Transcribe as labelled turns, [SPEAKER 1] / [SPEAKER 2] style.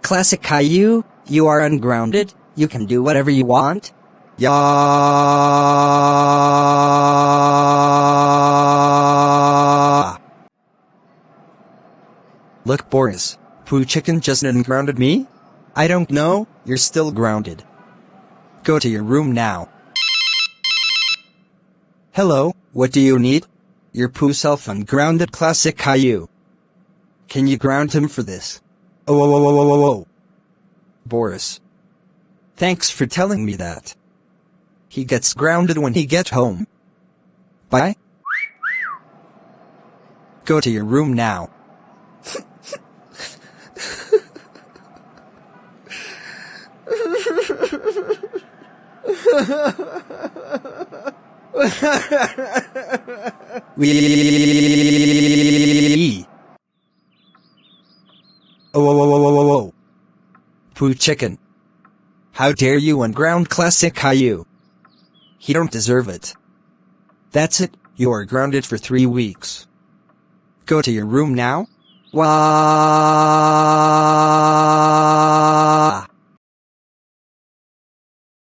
[SPEAKER 1] Classic Caillou, you are ungrounded, you can do whatever you want. Yeah. Look, Boris, Pooh Chicken just ungrounded me? I don't know, you're still grounded. Go to your room now. Hello, what do you need? Your Pooh self ungrounded Classic Caillou. Can you ground him for this? Oh. Boris. Thanks for telling me that. He gets grounded when he gets home. Bye. Go to your room now. Wee. Oh. Pooh Chicken. How dare you unground Classic Caillou? He don't deserve it. That's it, you are grounded for 3 weeks. Go to your room now. Wah.